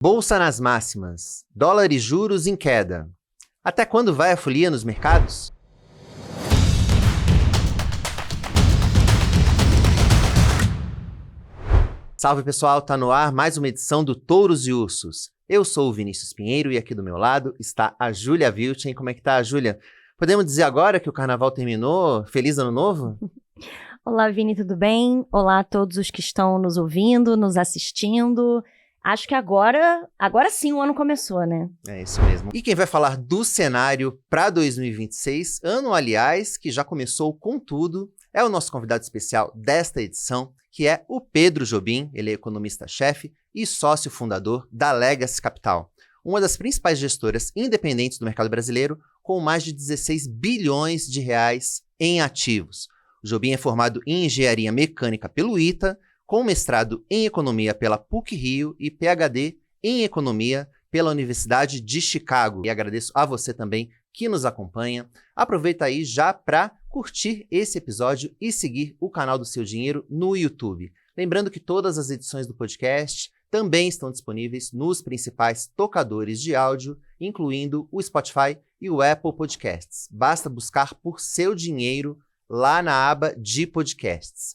Bolsa nas máximas, dólar e juros em queda. Até quando vai a folia nos mercados? Salve pessoal, tá no ar mais uma edição do Touros e Ursos. Eu sou o Vinícius Pinheiro e aqui do meu lado está a Júlia Vilchen. Como é que tá, Júlia? Podemos dizer agora que o carnaval terminou? Feliz ano novo? Olá, Vini, tudo bem? Olá a todos os que estão nos ouvindo, nos assistindo. Acho que agora sim o ano começou, né? É isso mesmo. E quem vai falar do cenário para 2026, ano, aliás, que já começou com tudo, é o nosso convidado especial desta edição, que é o Pedro Jobim. Ele é economista-chefe e sócio fundador da Legacy Capital, uma das principais gestoras independentes do mercado brasileiro, com mais de 16 bilhões de reais em ativos. O Jobim é formado em engenharia mecânica pelo ITA, com mestrado em economia pela PUC-Rio e PhD em economia pela Universidade de Chicago. E agradeço a você também que nos acompanha. Aproveita aí já para curtir esse episódio e seguir o canal do Seu Dinheiro no YouTube. Lembrando que todas as edições do podcast também estão disponíveis nos principais tocadores de áudio, incluindo o Spotify e o Apple Podcasts. Basta buscar por Seu Dinheiro lá na aba de podcasts.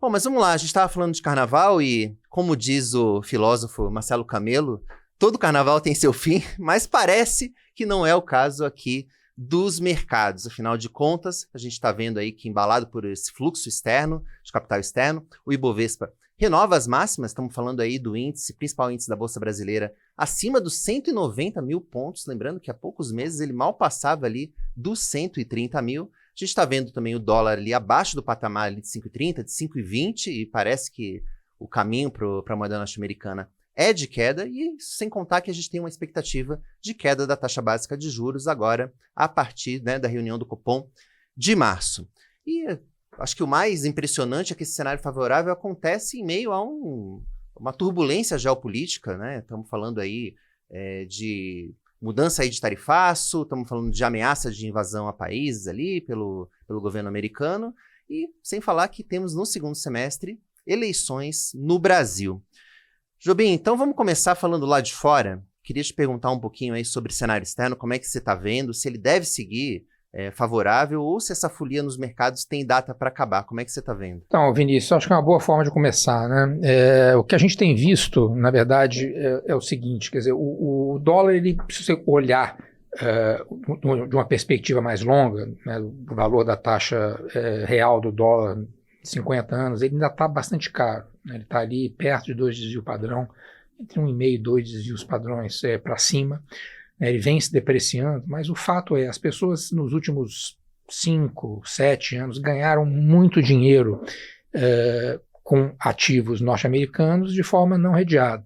Bom, mas vamos lá, a gente estava falando de carnaval e, como diz o filósofo Marcelo Camelo, todo carnaval tem seu fim, mas parece que não é o caso aqui dos mercados. Afinal de contas, a gente está vendo aí que, embalado por esse fluxo externo, de capital externo, o Ibovespa renova as máximas. Estamos falando aí do índice, principal índice da Bolsa Brasileira, acima dos 190 mil pontos. Lembrando que há poucos meses ele mal passava ali dos 130 mil. A gente está vendo também o dólar ali abaixo do patamar ali de 5,30, de 5,20, e parece que o caminho para a moeda norte-americana é de queda, e sem contar que a gente tem uma expectativa de queda da taxa básica de juros agora, a partir, né, da reunião do Copom de março. E acho que o mais impressionante é que esse cenário favorável acontece em meio a uma turbulência geopolítica, né? Estamos falando aí de mudança aí de tarifaço, estamos falando de ameaça de invasão a países ali pelo governo americano, e sem falar que temos no segundo semestre eleições no Brasil. Jobim, então vamos começar falando lá de fora. Queria te perguntar um pouquinho aí sobre o cenário externo, como é que você está vendo, se ele deve seguir favorável ou se essa folia nos mercados tem data para acabar. Como é que você está vendo? Então, Vinícius, acho que é uma boa forma de começar, né? O que a gente tem visto, na verdade, é o seguinte, quer dizer, o dólar, ele, se você olhar de uma perspectiva mais longa, né, o valor da taxa real do dólar de 50 anos, ele ainda está bastante caro, né? Ele está ali perto de 2 desvios padrão, entre 1,5 e 2 desvios padrões para cima. Ele vem se depreciando, mas o fato é, as pessoas nos últimos 5, 7 anos ganharam muito dinheiro com ativos norte-americanos de forma não redeada,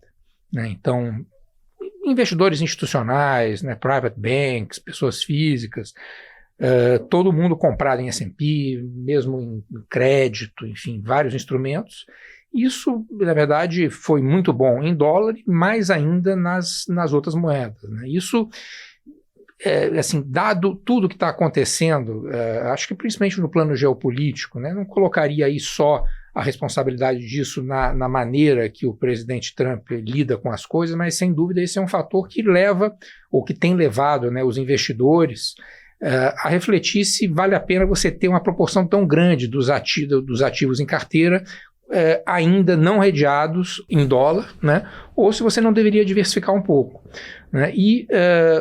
né? Então, investidores institucionais, né, private banks, pessoas físicas, todo mundo comprado em S&P, mesmo em crédito, enfim, vários instrumentos. Isso, na verdade, foi muito bom em dólar, mais ainda nas outras moedas, né? Isso, assim, dado tudo que está acontecendo, acho que principalmente no plano geopolítico, né, não colocaria aí só a responsabilidade disso na maneira que o presidente Trump lida com as coisas, mas sem dúvida esse é um fator que leva, ou que tem levado, né, os investidores a refletir se vale a pena você ter uma proporção tão grande dos ativos em carteira ainda não redeados em dólar, né? Ou se você não deveria diversificar um pouco, né? E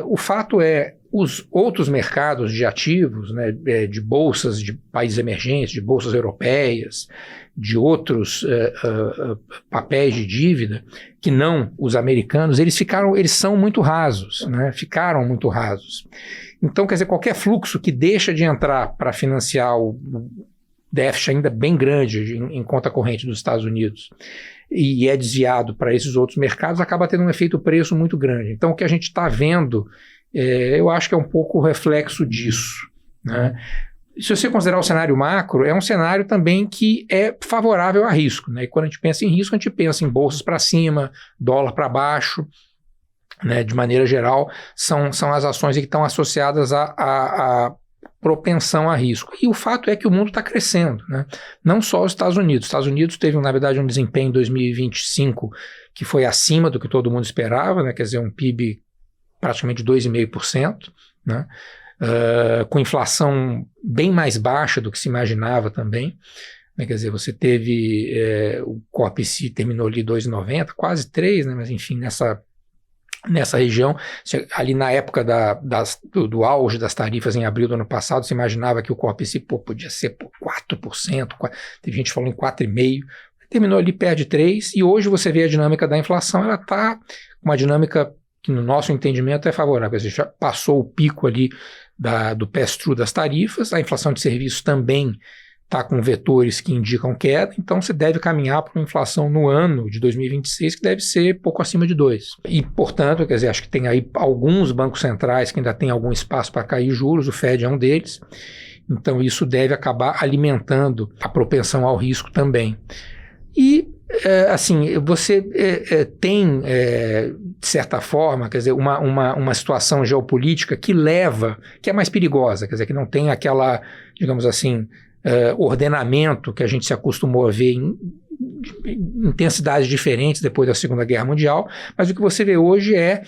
o fato é, os outros mercados de ativos, né, de bolsas de países emergentes, de bolsas europeias, de outros papéis de dívida, que não os americanos, eles são muito rasos, né? Ficaram muito rasos. Então, quer dizer, qualquer fluxo que deixa de entrar para financiar o déficit ainda bem grande em conta corrente dos Estados Unidos e é desviado para esses outros mercados, acaba tendo um efeito preço muito grande. Então, o que a gente está vendo, eu acho que é um pouco o reflexo disso, né? Se você considerar o cenário macro, é um cenário também que é favorável a risco, né? E quando a gente pensa em risco, a gente pensa em bolsas para cima, dólar para baixo, né? De maneira geral, são as ações que estão associadas a propensão a risco. E o fato é que o mundo está crescendo, né? Não só os Estados Unidos. Os Estados Unidos teve, na verdade, um desempenho em 2025 que foi acima do que todo mundo esperava, né? Quer dizer, um PIB praticamente 2,5%, né? Com inflação bem mais baixa do que se imaginava também, né? Quer dizer, você teve, o Core PCE terminou ali 2,90, quase 3, né? Mas enfim, nessa região, ali na época do auge das tarifas em abril do ano passado, se imaginava que o Core PCE podia ser por 4%, teve gente falando em 4,5%, terminou ali perto de 3%, e hoje você vê a dinâmica da inflação, ela está uma dinâmica que no nosso entendimento é favorável, quer dizer, já passou o pico ali do pass-through das tarifas, a inflação de serviços também está com vetores que indicam queda, então você deve caminhar para uma inflação no ano de 2026 que deve ser pouco acima de 2%. E, portanto, quer dizer, acho que tem aí alguns bancos centrais que ainda tem algum espaço para cair juros, o Fed é um deles, então isso deve acabar alimentando a propensão ao risco também. E, assim, você tem, de certa forma, quer dizer, uma situação geopolítica que é mais perigosa, quer dizer, que não tem aquela, digamos assim, ordenamento que a gente se acostumou a ver em intensidades diferentes depois da Segunda Guerra Mundial, mas o que você vê hoje é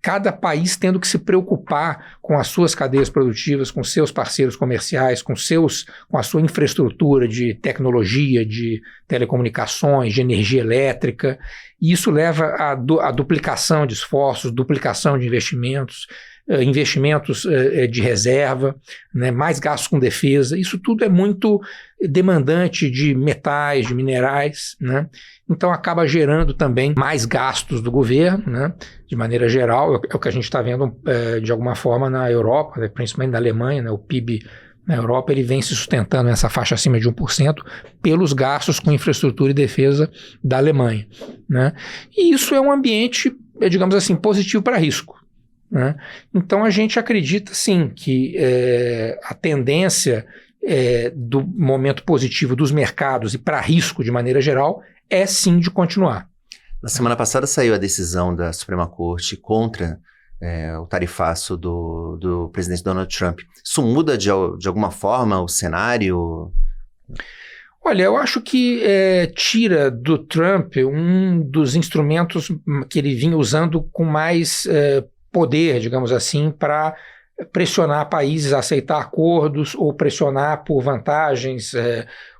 cada país tendo que se preocupar com as suas cadeias produtivas, com seus parceiros comerciais, com a sua infraestrutura de tecnologia, de telecomunicações, de energia elétrica, e isso leva à duplicação de esforços, duplicação de investimentos de reserva, né, mais gastos com defesa, isso tudo é muito demandante de metais, de minerais, né? Então acaba gerando também mais gastos do governo, né? De maneira geral, é o que a gente está vendo de alguma forma na Europa, né, principalmente na Alemanha, né, o PIB na Europa ele vem se sustentando nessa faixa acima de 1% pelos gastos com infraestrutura e defesa da Alemanha, né? E isso é um ambiente, digamos assim, positivo para risco, né? Então a gente acredita sim que a tendência do momento positivo dos mercados e para risco de maneira geral é sim de continuar. Na semana passada saiu a decisão da Suprema Corte contra o tarifaço do presidente Donald Trump. Isso muda de alguma forma o cenário? Olha, eu acho que tira do Trump um dos instrumentos que ele vinha usando com mais poder, digamos assim, para pressionar países a aceitar acordos ou pressionar por vantagens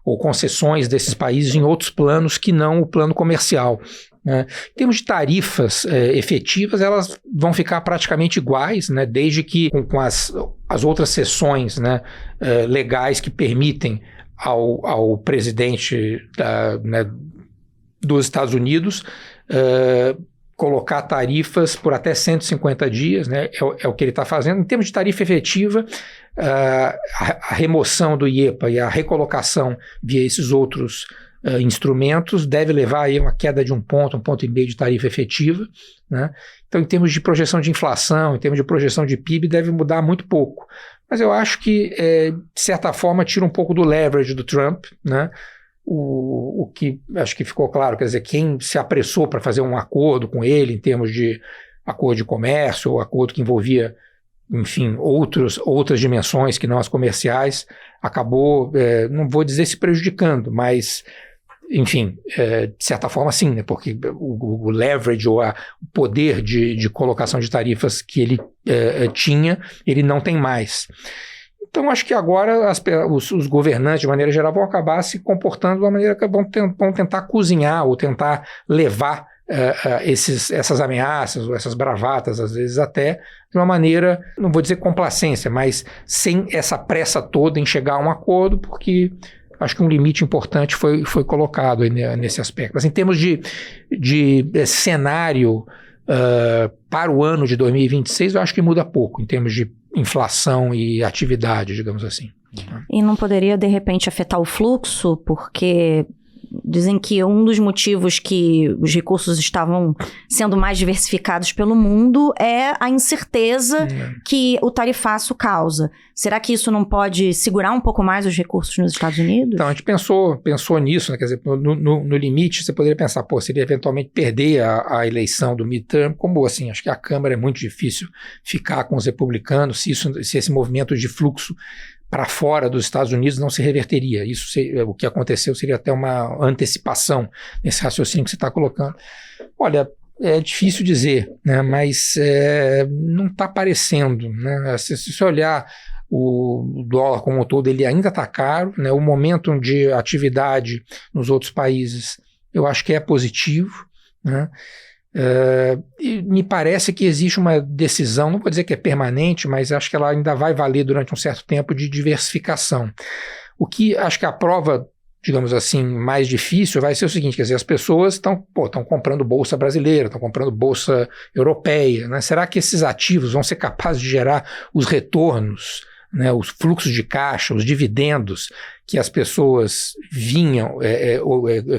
ou concessões desses países em outros planos que não o plano comercial, né? Em termos de tarifas efetivas, elas vão ficar praticamente iguais, né? Desde que com as outras seções, né, legais que permitem ao presidente dos Estados Unidos colocar tarifas por até 150 dias, né? É o que ele está fazendo. Em termos de tarifa efetiva, a remoção do IEPA e a recolocação via esses outros instrumentos deve levar aí uma queda de 1 ponto e meio de tarifa efetiva, né? Então, em termos de projeção de inflação, em termos de projeção de PIB, deve mudar muito pouco. Mas eu acho que, de certa forma, tira um pouco do leverage do Trump, né? O que acho que ficou claro, quer dizer, quem se apressou para fazer um acordo com ele em termos de acordo de comércio ou acordo que envolvia, enfim, outras dimensões que não as comerciais, acabou, não vou dizer se prejudicando, mas, enfim, de certa forma sim, né, porque o leverage ou o poder de colocação de tarifas que ele tinha, ele não tem mais. Então, acho que agora os governantes, de maneira geral, vão acabar se comportando de uma maneira que vão tentar cozinhar ou tentar levar essas ameaças ou essas bravatas, às vezes até de uma maneira, não vou dizer complacência, mas sem essa pressa toda em chegar a um acordo, porque acho que um limite importante foi colocado aí nesse aspecto. Mas em termos de cenário para o ano de 2026, eu acho que muda pouco em termos de inflação e atividade, digamos assim. E não poderia, de repente, afetar o fluxo, porque dizem que um dos motivos que os recursos estavam sendo mais diversificados pelo mundo é a incerteza que o tarifaço causa. Será que isso não pode segurar um pouco mais os recursos nos Estados Unidos? Então, a gente pensou nisso, né? Quer dizer, no limite, você poderia pensar, seria eventualmente perder a eleição do midterm, como assim, acho que a Câmara é muito difícil ficar com os republicanos se esse movimento de fluxo para fora dos Estados Unidos não se reverteria. O que aconteceu seria até uma antecipação nesse raciocínio que você está colocando. Olha, é difícil dizer, né, mas não está aparecendo, né? Se você olhar o dólar como um todo, ele ainda está caro, né? O momento de atividade nos outros países eu acho que é positivo, né? E me parece que existe uma decisão, não vou dizer que é permanente, mas acho que ela ainda vai valer durante um certo tempo de diversificação. O que acho que a prova, digamos assim, mais difícil vai ser o seguinte, quer dizer, as pessoas estão comprando bolsa brasileira, estão comprando bolsa europeia, né? Será que esses ativos vão ser capazes de gerar os retornos, né, os fluxos de caixa, os dividendos que as pessoas vinham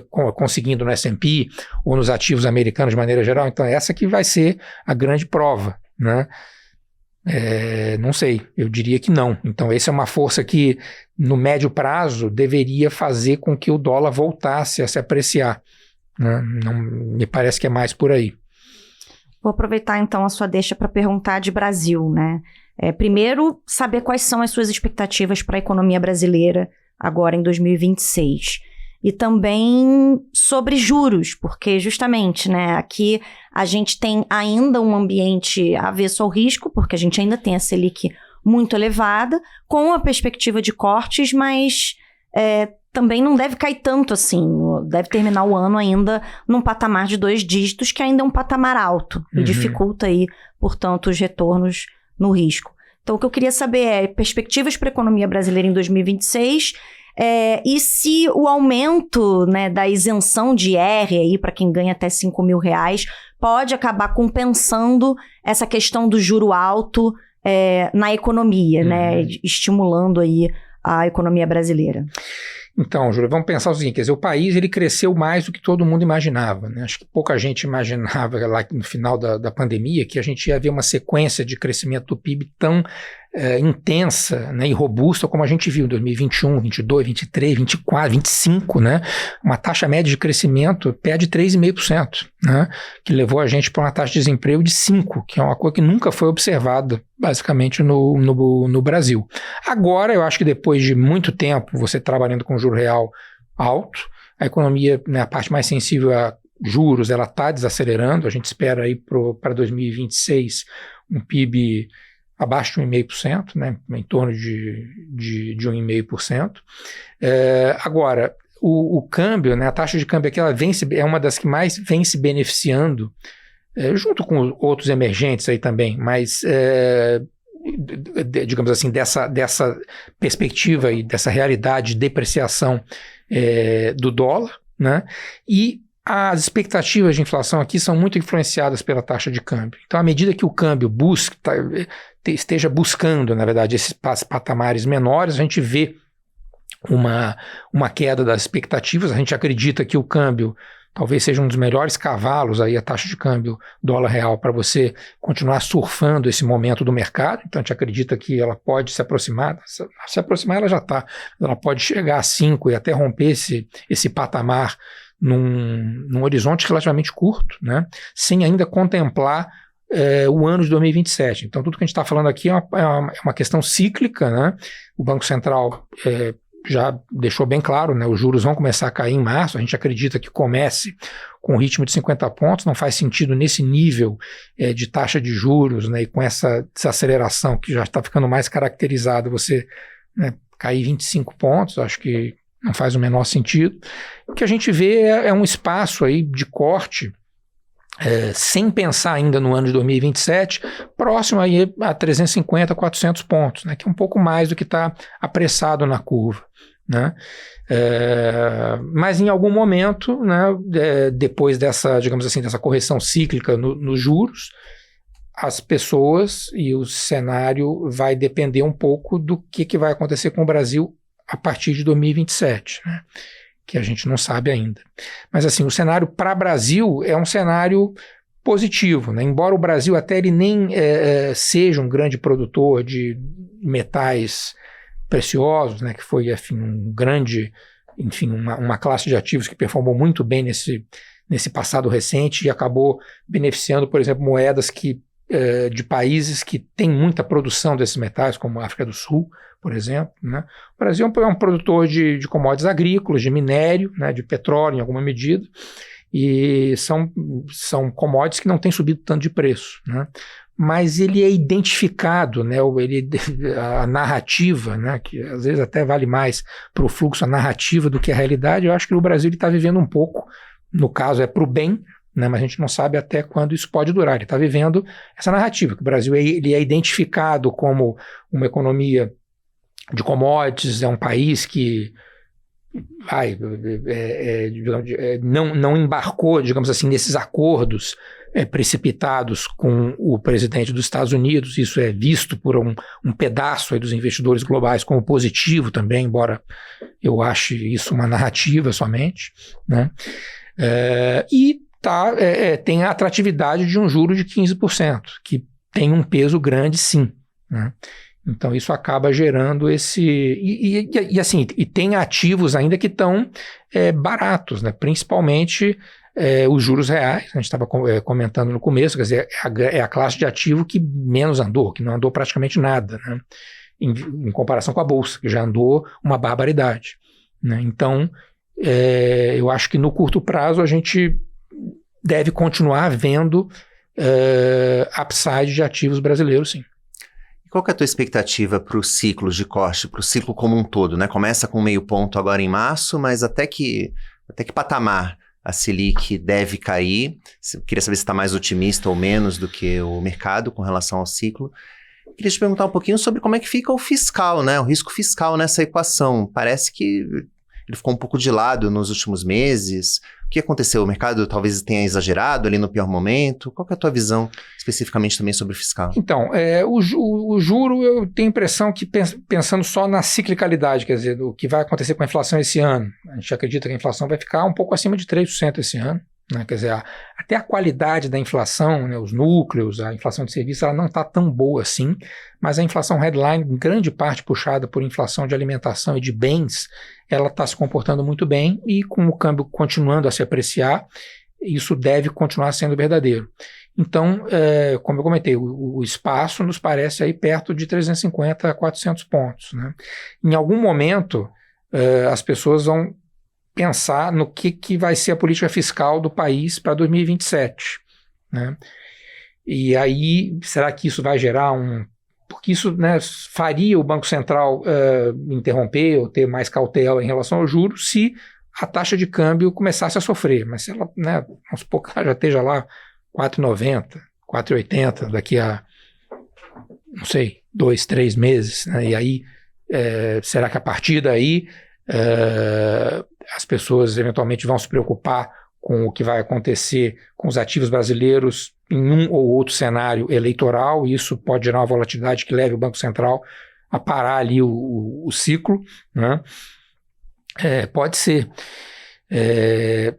conseguindo no S&P ou nos ativos americanos de maneira geral? Então essa que vai ser a grande prova, né? Não sei, eu diria que não. Então essa é uma força que no médio prazo deveria fazer com que o dólar voltasse a se apreciar, né? Não, me parece que é mais por aí. Vou aproveitar então a sua deixa para perguntar de Brasil, né? Primeiro, saber quais são as suas expectativas para a economia brasileira agora em 2026. E também sobre juros, porque justamente, né, aqui a gente tem ainda um ambiente avesso ao risco, porque a gente ainda tem a Selic muito elevada, com a perspectiva de cortes, mas também não deve cair tanto assim, deve terminar o ano ainda num patamar de 2 dígitos, que ainda é um patamar alto, e dificulta aí, portanto, os retornos no risco. Então, o que eu queria saber é perspectivas para a economia brasileira em 2026 e se o aumento, né, da isenção de IR aí para quem ganha até R$5.000 pode acabar compensando essa questão do juro alto na economia, né, estimulando aí a economia brasileira. Então, Júlia, vamos pensar o seguinte, quer dizer, o país ele cresceu mais do que todo mundo imaginava, né? Acho que pouca gente imaginava lá no final da pandemia que a gente ia ver uma sequência de crescimento do PIB tão intensa, né, e robusta como a gente viu em 2021, 22, 23, 24, 25, né? Uma taxa média de crescimento perto de 3,5%, né? Que levou a gente para uma taxa de desemprego de 5%, que é uma coisa que nunca foi observada basicamente no Brasil. Agora, eu acho que depois de muito tempo você trabalhando com juro real alto, a economia, né, a parte mais sensível a juros, ela está desacelerando, a gente espera aí para 2026 um PIB abaixo de 1,5%, né, em torno de 1,5%. Agora, o câmbio, né, a taxa de câmbio aqui, ela é uma das que mais vem se beneficiando, junto com outros emergentes aí também, mas digamos assim, dessa perspectiva e dessa realidade de depreciação do dólar, né, e as expectativas de inflação aqui são muito influenciadas pela taxa de câmbio. Então, à medida que o câmbio esteja buscando, na verdade, esses patamares menores, a gente vê uma queda das expectativas. A gente acredita que o câmbio talvez seja um dos melhores cavalos, aí a taxa de câmbio dólar real, para você continuar surfando esse momento do mercado. Então, a gente acredita que ela pode se aproximar ela já está, ela pode chegar a 5 e até romper esse patamar num horizonte relativamente curto, né, sem ainda contemplar o ano de 2027. Então, tudo que a gente está falando aqui é uma questão cíclica, né? O Banco Central já deixou bem claro, né, os juros vão começar a cair em março. A gente acredita que comece com um ritmo de 50 pontos, não faz sentido nesse nível de taxa de juros, né, e com essa desaceleração que já está ficando mais caracterizada, você, né, cair 25 pontos, acho que não faz o menor sentido. O que a gente vê é um espaço aí de corte, sem pensar ainda no ano de 2027, próximo aí a 350, 400 pontos, né, que é um pouco mais do que está apressado na curva, né? Mas em algum momento, né, depois dessa, digamos assim, dessa correção cíclica nos juros, as pessoas e o cenário vai depender um pouco do que vai acontecer com o Brasil a partir de 2027, né? Que a gente não sabe ainda. Mas assim, o cenário para o Brasil é um cenário positivo, né? Embora o Brasil até ele nem seja um grande produtor de metais preciosos, né? Que foi, enfim, uma classe de ativos que performou muito bem nesse passado recente e acabou beneficiando, por exemplo, moedas de países que têm muita produção desses metais, como a África do Sul, por exemplo, né? O Brasil é um produtor de commodities agrícolas, de minério, né, de petróleo em alguma medida, e são commodities que não têm subido tanto de preço, né? Mas ele é identificado, né, a narrativa, né, que às vezes até vale mais para o fluxo a narrativa do que a realidade. Eu acho que o Brasil está vivendo um pouco, no caso é para o bem, né, mas a gente não sabe até quando isso pode durar. Ele está vivendo essa narrativa, que o Brasil ele é identificado como uma economia de commodities, é um país que não embarcou, digamos assim, nesses acordos precipitados com o presidente dos Estados Unidos. Isso é visto por um pedaço aí dos investidores globais como positivo também, embora eu ache isso uma narrativa somente, né? E tem a atratividade de um juro de 15%, que tem um peso grande, sim, né? Então isso acaba gerando assim, tem ativos ainda que estão baratos, né? Principalmente os juros reais. A gente estava comentando no começo, quer dizer, é a classe de ativo que menos andou, que não andou praticamente nada, né? Em comparação com a Bolsa, que já andou uma barbaridade, né? Então, eu acho que no curto prazo a gente deve continuar vendo upside de ativos brasileiros, sim. Qual que é a tua expectativa para o ciclo de corte, para o ciclo como um todo, né? Começa com meio ponto agora em março, mas até que patamar a Selic deve cair? Queria saber se está mais otimista ou menos do que o mercado com relação ao ciclo. Queria te perguntar um pouquinho sobre como é que fica o fiscal, né? O risco fiscal nessa equação. Parece que ele ficou um pouco de lado nos últimos meses. O que aconteceu? O mercado talvez tenha exagerado ali no pior momento? Qual que é a tua visão especificamente também sobre o fiscal? Então, o juro, eu tenho a impressão que pensando só na ciclicalidade, quer dizer, do que vai acontecer com a inflação esse ano, a gente acredita que a inflação vai ficar um pouco acima de 3% esse ano, né? Quer dizer, até a qualidade da inflação, né, os núcleos, a inflação de serviços, ela não está tão boa assim, mas a inflação headline, em grande parte puxada por inflação de alimentação e de bens, ela está se comportando muito bem, e com o câmbio continuando a se apreciar, isso deve continuar sendo verdadeiro. Então, como eu comentei, o espaço nos parece aí perto de 350 a 400 pontos, né? Em algum momento, as pessoas vão pensar no que vai ser a política fiscal do país para 2027, né? E aí, será que isso vai gerar porque isso, né, faria o Banco Central interromper ou ter mais cautela em relação ao juros se a taxa de câmbio começasse a sofrer. Mas se ela, né, vamos supor que ela já esteja lá 4,90, 4,80 daqui a, não sei, 2, 3 meses, né? E aí, será que a partir daí as pessoas eventualmente vão se preocupar com o que vai acontecer com os ativos brasileiros em um ou outro cenário eleitoral, e isso pode gerar uma volatilidade que leve o Banco Central a parar ali o ciclo, né? Pode ser.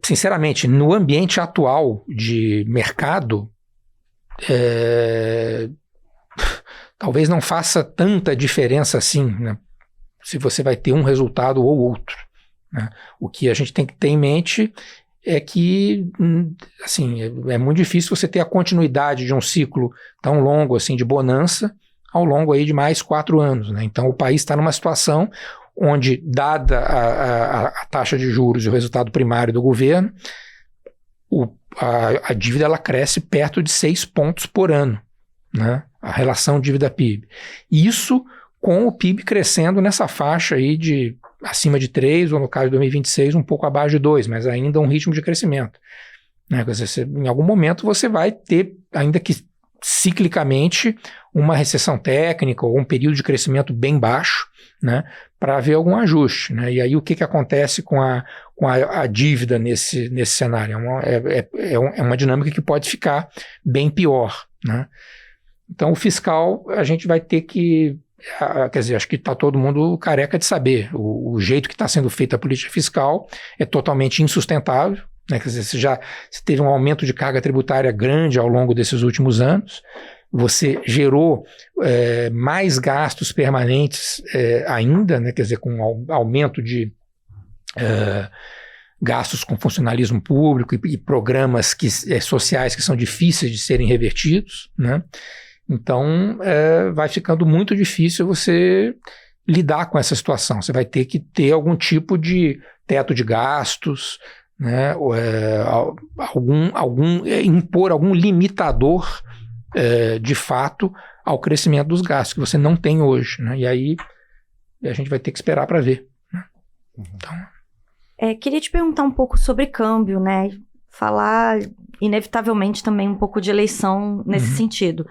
Sinceramente, no ambiente atual de mercado, talvez não faça tanta diferença assim, né, se você vai ter um resultado ou outro, né? O que a gente tem que ter em mente é que, assim, é muito difícil você ter a continuidade de um ciclo tão longo assim de bonança ao longo aí de mais 4 anos, né? Então o país está numa situação onde, dada a taxa de juros e o resultado primário do governo, a dívida ela cresce perto de 6 pontos por ano, né? A relação dívida-PIB. Isso com o PIB crescendo nessa faixa aí de acima de 3, ou no caso de 2026, um pouco abaixo de 2, mas ainda um ritmo de crescimento, né? Quer dizer, em algum momento você vai ter, ainda que ciclicamente, uma recessão técnica ou um período de crescimento bem baixo, né, para haver algum ajuste, né? E aí o que acontece com a dívida nesse cenário? É uma dinâmica que pode ficar bem pior, né? Então o fiscal a gente vai ter que, quer dizer, acho que está todo mundo careca de saber, o jeito que está sendo feita a política fiscal é totalmente insustentável, né? Quer dizer, você teve um aumento de carga tributária grande ao longo desses últimos anos, você gerou mais gastos permanentes ainda, né? Quer dizer, com aumento de gastos com funcionalismo público e programas sociais que são difíceis de serem revertidos, né? Então vai ficando muito difícil você lidar com essa situação. Você vai ter que ter algum tipo de teto de gastos, né? Impor algum limitador de fato ao crescimento dos gastos, que você não tem hoje, né? E aí a gente vai ter que esperar para ver, né? Então... queria te perguntar um pouco sobre câmbio, né? Falar, inevitavelmente, também um pouco de eleição nesse sentido.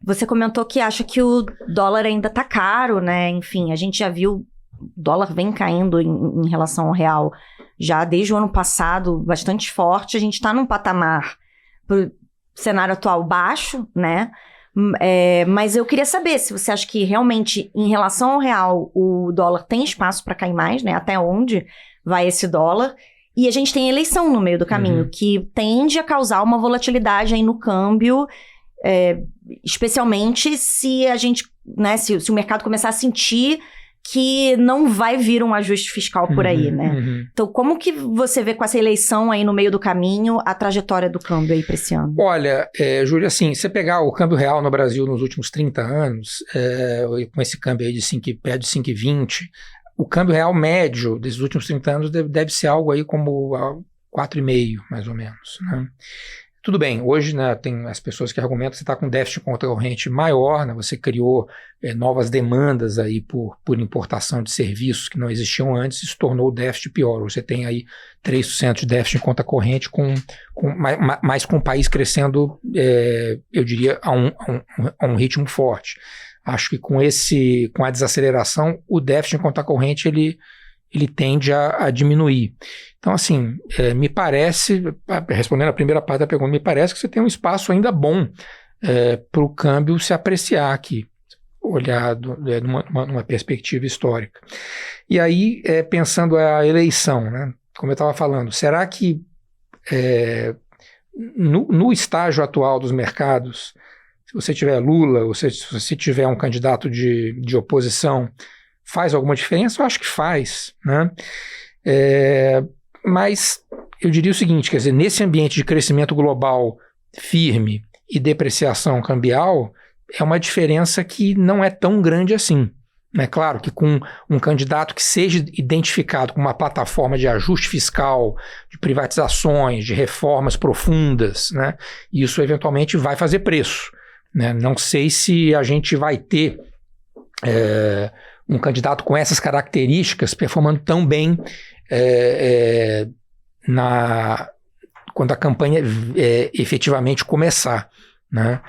Você comentou que acha que o dólar ainda está caro, né? Enfim, a gente já viu, o dólar vem caindo em relação ao real já desde o ano passado, bastante forte. A gente está num patamar, pro cenário atual, baixo, né? Mas eu queria saber se você acha que realmente, em relação ao real, o dólar tem espaço para cair mais, né? Até onde vai esse dólar? E a gente tem eleição no meio do caminho, que tende a causar uma volatilidade aí no câmbio, especialmente se a gente, né, se o mercado começar a sentir que não vai vir um ajuste fiscal por aí, né? Então, como que você vê com essa eleição aí no meio do caminho a trajetória do câmbio aí para esse ano? Olha, Júlia, assim, você pegar o câmbio real no Brasil nos últimos 30 anos, com esse câmbio aí de perto de 5,20, o câmbio real médio desses últimos 30 anos deve ser algo aí como 4,5, mais ou menos, né? Tudo bem, hoje, né, tem as pessoas que argumentam que você está com déficit de conta corrente maior, né, você criou novas demandas aí por importação de serviços que não existiam antes, isso tornou o déficit pior. Você tem aí 3% de déficit de conta corrente, mas com o país crescendo, eu diria, a um ritmo forte. Acho que com a desaceleração, o déficit de conta corrente ele tende a diminuir. Então, assim, me parece, respondendo a primeira parte da pergunta, me parece que você tem um espaço ainda bom para o câmbio se apreciar aqui, olhado numa perspectiva histórica. E aí, pensando a eleição, né, como eu estava falando, será que no estágio atual dos mercados, se você tiver Lula, ou se você tiver um candidato de oposição, faz alguma diferença? Eu acho que faz, né? Mas eu diria o seguinte, quer dizer, nesse ambiente de crescimento global firme e depreciação cambial, é uma diferença que não é tão grande assim. É claro que com um candidato que seja identificado com uma plataforma de ajuste fiscal, de privatizações, de reformas profundas, né, isso eventualmente vai fazer preço, né? Não sei se a gente vai ter um candidato com essas características performando tão bem quando a campanha efetivamente começar, né?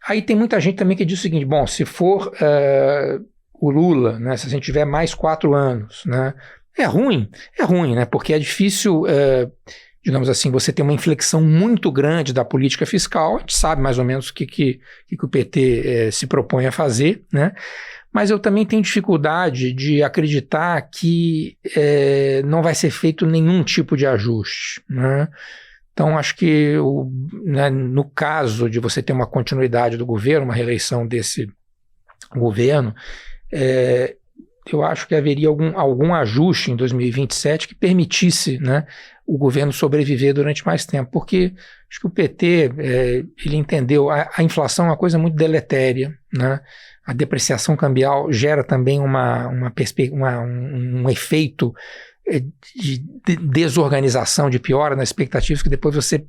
Aí tem muita gente também que diz o seguinte, bom, se for o Lula, né, se a gente tiver mais 4 anos, né, é ruim, né, porque é difícil, digamos assim, você ter uma inflexão muito grande da política fiscal, a gente sabe mais ou menos o que o PT se propõe a fazer, né? Mas eu também tenho dificuldade de acreditar que não vai ser feito nenhum tipo de ajuste, né? Então, acho que né, no caso de você ter uma continuidade do governo, uma reeleição desse governo, eu acho que haveria algum ajuste em 2027 que permitisse, né, o governo sobreviver durante mais tempo, porque acho que o PT ele entendeu a inflação é uma coisa muito deletéria, né? A depreciação cambial gera também um efeito de desorganização, de piora nas expectativas, que depois você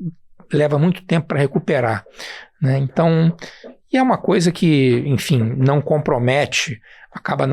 leva muito tempo para recuperar, né? Então, e é uma coisa que, enfim, não compromete, acaba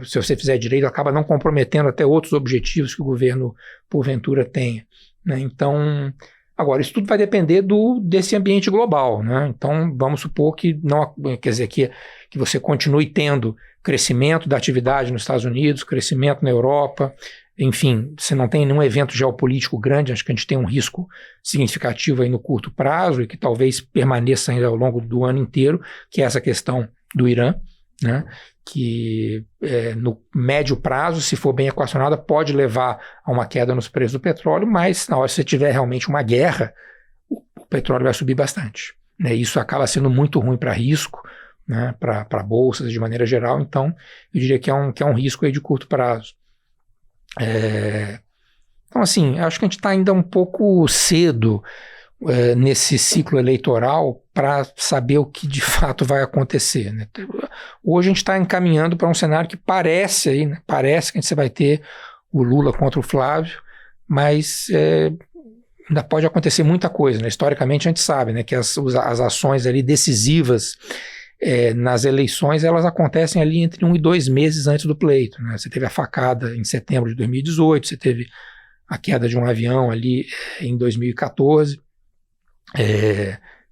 se você fizer direito, acaba não comprometendo até outros objetivos que o governo, porventura, tenha, né? Então, agora, isso tudo vai depender desse ambiente global, né? Então, vamos supor que não, quer dizer, que você continue tendo crescimento da atividade nos Estados Unidos, crescimento na Europa, enfim, você não tem nenhum evento geopolítico grande, acho que a gente tem um risco significativo aí no curto prazo e que talvez permaneça ainda ao longo do ano inteiro, que é essa questão do Irã, né? Que no médio prazo, se for bem equacionada, pode levar a uma queda nos preços do petróleo, mas na hora que você tiver realmente uma guerra, o petróleo vai subir bastante, né? Isso acaba sendo muito ruim para risco, né? Para bolsas de maneira geral, então eu diria que é um risco aí de curto prazo. Então, assim, acho que a gente está ainda um pouco cedo nesse ciclo eleitoral para saber o que de fato vai acontecer, né? Hoje a gente está encaminhando para um cenário que parece aí, né? Parece que a gente vai ter o Lula contra o Flávio, mas ainda pode acontecer muita coisa, né? Historicamente a gente sabe, né, que as ações ali decisivas nas eleições, elas acontecem ali entre 1 e 2 meses antes do pleito, né? Você teve a facada em setembro de 2018, você teve a queda de um avião ali em 2014,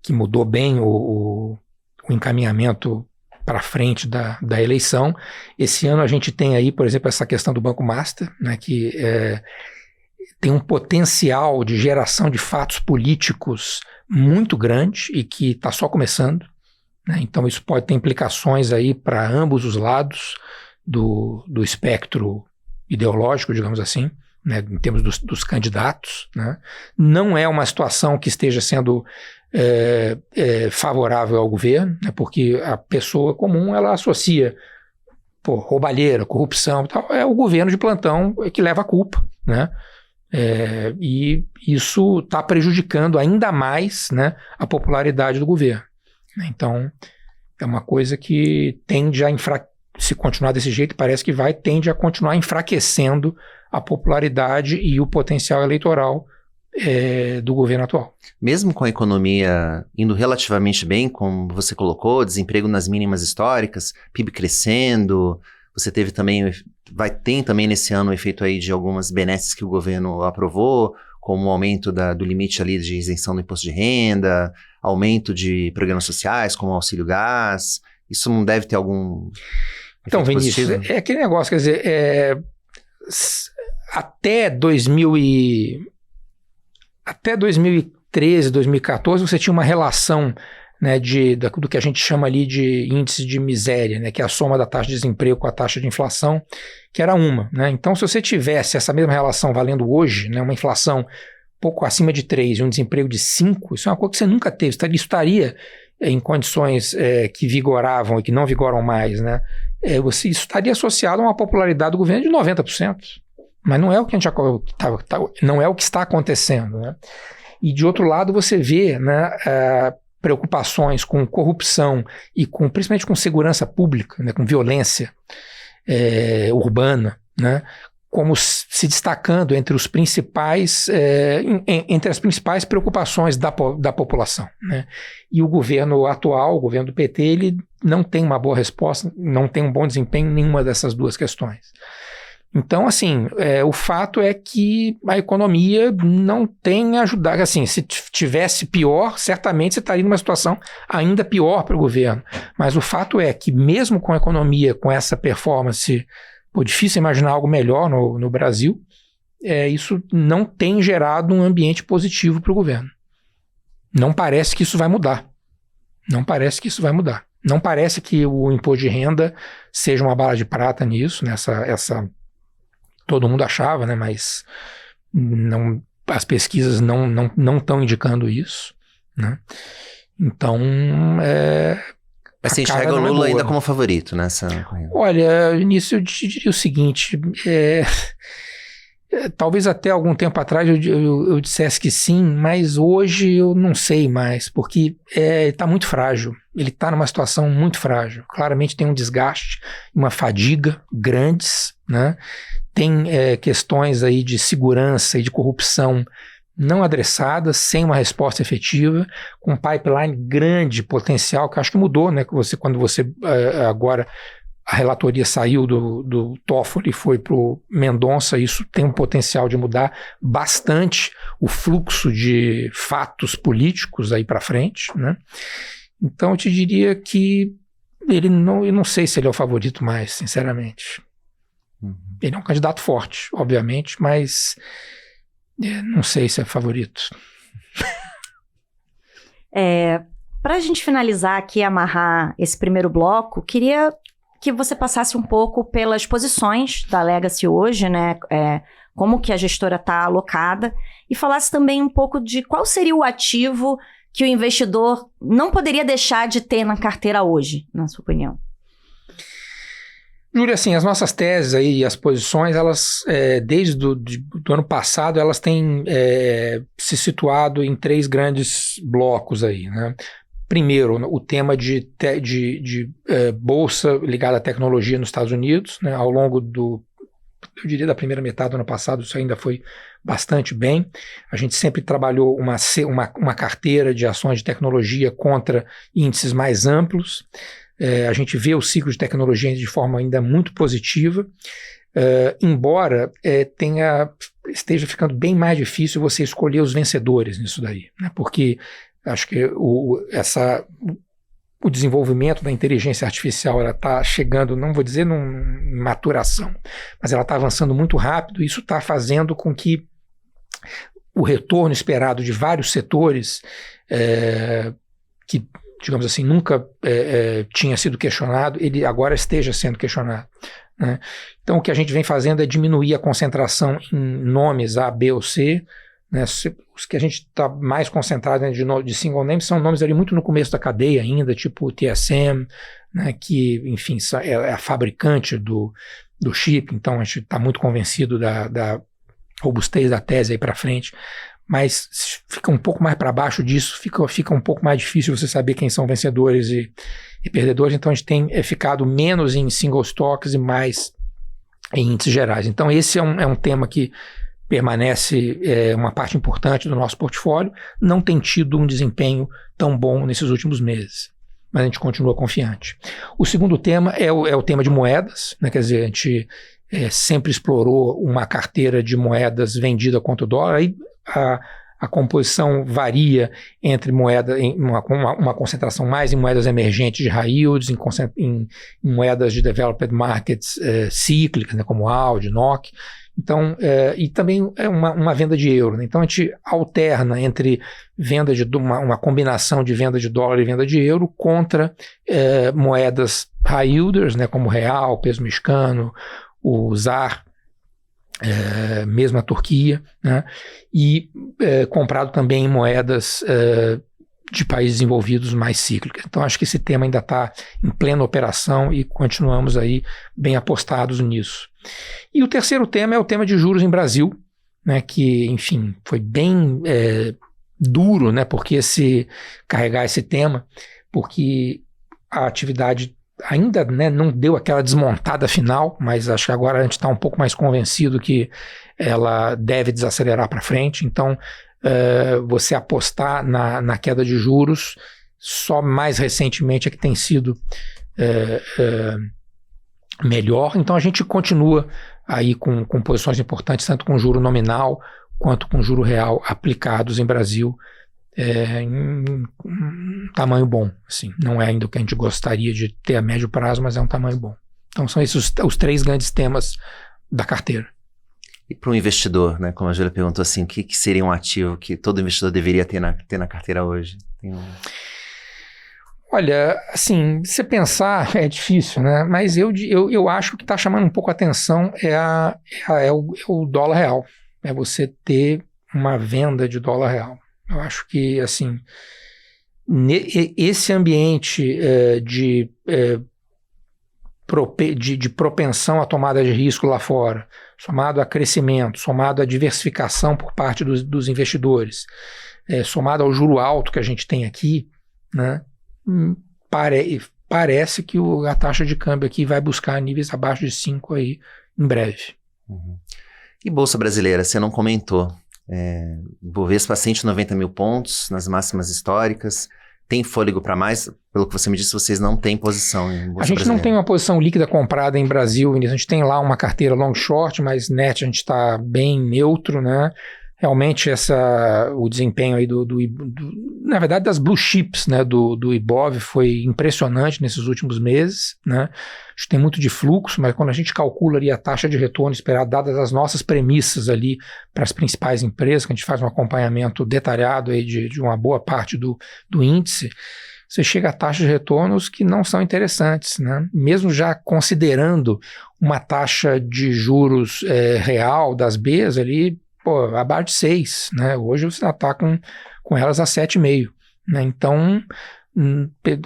que mudou bem o encaminhamento para frente da eleição. Esse ano a gente tem aí, por exemplo, essa questão do Banco Master, né, que tem um potencial de geração de fatos políticos muito grande e que está só começando, né? Então isso pode ter implicações aí para ambos os lados do espectro ideológico, digamos assim, né, em termos dos candidatos, né? Não é uma situação que esteja sendo favorável ao governo, né, porque a pessoa comum ela associa roubalheira, corrupção e tal, é o governo de plantão que leva a culpa, né? E isso está prejudicando ainda mais, né, a popularidade do governo. Então, é uma coisa que tende a se continuar desse jeito, parece que tende a continuar enfraquecendo a popularidade e o potencial eleitoral do governo atual. Mesmo com a economia indo relativamente bem, como você colocou, desemprego nas mínimas históricas, PIB crescendo, você teve também, tem também nesse ano o efeito aí de algumas benesses que o governo aprovou, como o aumento do limite ali de isenção do imposto de renda, aumento de programas sociais, como o Auxílio Gás. Isso não deve ter algum Então, Vinícius, é aquele negócio, quer dizer, até 2013, 2014, você tinha uma relação, né, do que a gente chama ali de índice de miséria, né, que é a soma da taxa de desemprego com a taxa de inflação, que era uma, né? Então, se você tivesse essa mesma relação valendo hoje, né, uma inflação pouco acima de 3 e um desemprego de 5, isso é uma coisa que você nunca teve. Isso estaria em condições que vigoravam e que não vigoram mais, né? Isso estaria associado a uma popularidade do governo de 90%. Mas não é o que não é o que está acontecendo, né? E de outro lado você vê, né, preocupações com corrupção e principalmente com segurança pública, né, com violência urbana, né, como se destacando entre as principais preocupações da população, né? E o governo atual, o governo do PT, ele não tem uma boa resposta, não tem um bom desempenho em nenhuma dessas duas questões. Então, assim, o fato é que a economia não tem ajudado. Assim, se tivesse pior, certamente você estaria numa situação ainda pior para o governo. Mas o fato é que mesmo com a economia, com essa performance, difícil imaginar algo melhor no Brasil, isso não tem gerado um ambiente positivo para o governo. Não parece que isso vai mudar. Não parece que isso vai mudar. Não parece que o imposto de renda seja uma bala de prata nisso, todo mundo achava, né, mas as pesquisas não estão indicando isso, né? Então, mas você enxerga o Lula ainda como favorito nessa corrida? Olha, Vinícius, eu te diria o seguinte, talvez até algum tempo atrás eu dissesse que sim, mas hoje eu não sei mais, porque está muito frágil, ele está numa situação muito frágil, claramente tem um desgaste, uma fadiga grandes, né? Tem questões aí de segurança e de corrupção não adressadas, sem uma resposta efetiva, com um pipeline grande, potencial, que acho que mudou, né? Quando você agora a relatoria saiu do Toffoli e foi para o Mendonça, isso tem um potencial de mudar bastante o fluxo de fatos políticos aí para frente, né? Então eu te diria que eu não sei se ele é o favorito mais, sinceramente. Ele é um candidato forte, obviamente, mas não sei se é favorito. Para a gente finalizar aqui e amarrar esse primeiro bloco, queria que você passasse um pouco pelas posições da Legacy hoje, né? Como que a gestora está alocada, e falasse também um pouco de qual seria o ativo que o investidor não poderia deixar de ter na carteira hoje, na sua opinião. Júlio, assim, as nossas teses aí, as posições, elas, desde do ano passado, elas têm se situado em 3 grandes blocos aí, né? Primeiro, o tema de bolsa ligada à tecnologia nos Estados Unidos, né? Ao longo eu diria, da primeira metade do ano passado, isso ainda foi bastante bem. A gente sempre trabalhou uma carteira de ações de tecnologia contra índices mais amplos. A gente vê o ciclo de tecnologia de forma ainda muito positiva, embora esteja ficando bem mais difícil você escolher os vencedores nisso daí, né? Porque acho que o desenvolvimento da inteligência artificial está chegando, não vou dizer em maturação, mas ela está avançando muito rápido, e isso está fazendo com que o retorno esperado de vários setores que, digamos assim, nunca tinha sido questionado, ele agora esteja sendo questionado, né? Então o que a gente vem fazendo é diminuir a concentração em nomes A, B ou C, né? Os que a gente está mais concentrado, né, de single name são nomes ali muito no começo da cadeia ainda, tipo o TSM, né, que, enfim, é a fabricante do chip, então a gente está muito convencido da robustez da tese aí para frente, mas fica um pouco mais para baixo disso, fica um pouco mais difícil você saber quem são vencedores e perdedores, então a gente tem ficado menos em single stocks e mais em índices gerais. Então esse é um tema que permanece uma parte importante do nosso portfólio, não tem tido um desempenho tão bom nesses últimos meses, mas a gente continua confiante. O segundo tema é o tema de moedas, né? Quer dizer, a gente sempre explorou uma carteira de moedas vendida contra o dólar, aí a composição varia entre uma concentração mais em moedas emergentes de high yields, em moedas de developed markets cíclicas, né, como Audi, NOK. Então, e também é uma venda de euro, né? Então a gente alterna entre venda uma combinação de venda de dólar e venda de euro contra moedas high yielders, né, como o real, peso mexicano, o ZAR, mesmo a Turquia, né, e comprado também em moedas de países desenvolvidos mais cíclicas. Então acho que esse tema ainda está em plena operação e continuamos aí bem apostados nisso. E o terceiro tema é o tema de juros em Brasil, né, que, enfim, foi bem duro, né, carregar esse tema, porque a atividade ainda, né, não deu aquela desmontada final, mas acho que agora a gente está um pouco mais convencido que ela deve desacelerar para frente. Então, você apostar na queda de juros, só mais recentemente é que tem sido melhor. Então a gente continua aí com posições importantes, tanto com juro nominal quanto com juro real aplicados em Brasil, em um tamanho bom, assim. Não é ainda o que a gente gostaria de ter a médio prazo, mas é um tamanho bom. Então são esses os 3 grandes temas da carteira. E para um investidor, né, como a Júlia perguntou assim, o que seria um ativo que todo investidor deveria ter na carteira hoje? Olha, assim, você pensar é difícil, né? Mas eu acho que o que está chamando um pouco a atenção é o dólar real. É você ter uma venda de dólar real. Eu acho que, assim, esse ambiente de propensão à tomada de risco lá fora, somado a crescimento, somado à diversificação por parte dos investidores, somado ao juro alto que a gente tem aqui, né, parece que a taxa de câmbio aqui vai buscar níveis abaixo de 5 aí em breve. Uhum. E Bolsa Brasileira, você não comentou. Bovespa 190 mil pontos nas máximas históricas. Tem fôlego para mais? Pelo que você me disse, vocês não têm posição em Bolsa Brasileira. A gente não tem uma posição líquida comprada em Brasil. A gente tem lá uma carteira long short, mas net a gente está bem neutro, né? Realmente o desempenho aí na verdade das blue chips, né, do Ibov foi impressionante nesses últimos meses, né? A gente tem muito de fluxo, mas quando a gente calcula ali a taxa de retorno esperada, dadas as nossas premissas ali para as principais empresas, que a gente faz um acompanhamento detalhado aí de uma boa parte do índice, você chega a taxas de retornos que não são interessantes, né? Mesmo já considerando uma taxa de juros real das Bs ali, abaixo de 6, né? Hoje você está com elas a 7,5, né? Então,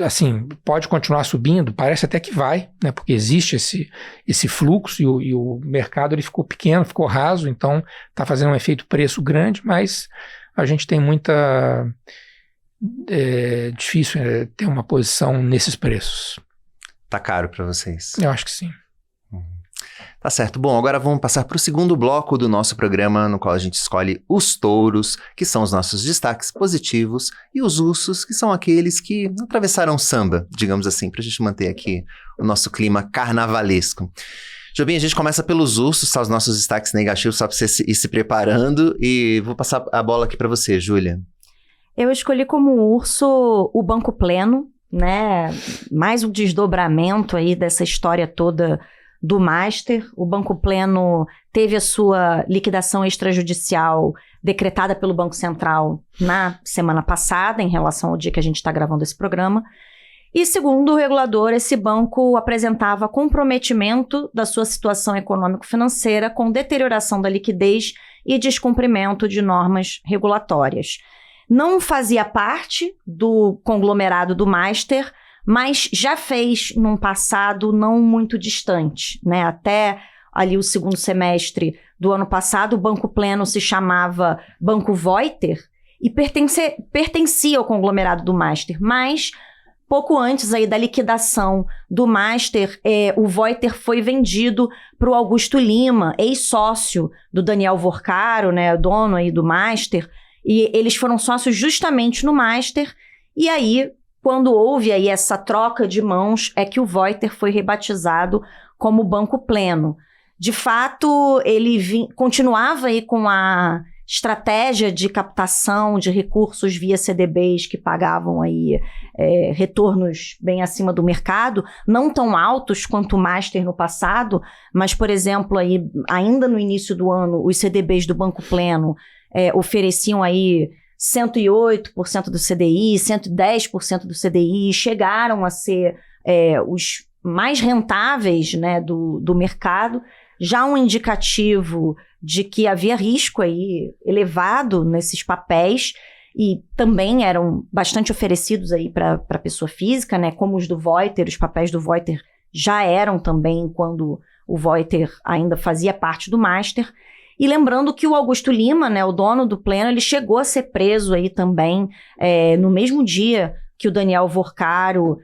assim, pode continuar subindo, parece até que vai, né, porque existe esse fluxo e o mercado ele ficou pequeno, ficou raso, então está fazendo um efeito preço grande, mas a gente tem difícil ter uma posição nesses preços. Tá caro para vocês? Eu acho que sim. Tá certo. Bom, agora vamos passar para o segundo bloco do nosso programa, no qual a gente escolhe os touros, que são os nossos destaques positivos, e os ursos, que são aqueles que atravessaram o samba, digamos assim, para a gente manter aqui o nosso clima carnavalesco. Jobim, a gente começa pelos ursos, são os nossos destaques negativos, só para você ir se preparando, e vou passar a bola aqui para você, Júlia. Eu escolhi como urso o Banco Pleno, né? Mais um desdobramento aí dessa história toda do Master. O Banco Pleno teve a sua liquidação extrajudicial decretada pelo Banco Central na semana passada, em relação ao dia que a gente está gravando esse programa. E, segundo o regulador, esse banco apresentava comprometimento da sua situação econômico-financeira com deterioração da liquidez e descumprimento de normas regulatórias. Não fazia parte do conglomerado do Master, mas já fez num passado não muito distante, né? Até ali o segundo semestre do ano passado, o Banco Pleno se chamava Banco Voiter e pertencia ao conglomerado do Master, mas pouco antes aí da liquidação do Master, o Voiter foi vendido para o Augusto Lima, ex-sócio do Daniel Vorcaro, né, dono aí do Master, e eles foram sócios justamente no Master, e aí quando houve aí essa troca de mãos, é que o Voiter foi rebatizado como Banco Pleno. De fato, ele continuava aí com a estratégia de captação de recursos via CDBs que pagavam aí retornos bem acima do mercado, não tão altos quanto o Master no passado, mas, por exemplo, aí, ainda no início do ano, os CDBs do Banco Pleno ofereciam aí 108% do CDI, 110% do CDI, chegaram a ser os mais rentáveis, né, do mercado, já um indicativo de que havia risco aí elevado nesses papéis e também eram bastante oferecidos aí para pessoa física, né, como os do Voiter, os papéis do Voiter já eram também quando o Voiter ainda fazia parte do Master. E lembrando que o Augusto Lima, né, o dono do Pleno, ele chegou a ser preso aí também no mesmo dia que o Daniel Vorcaro,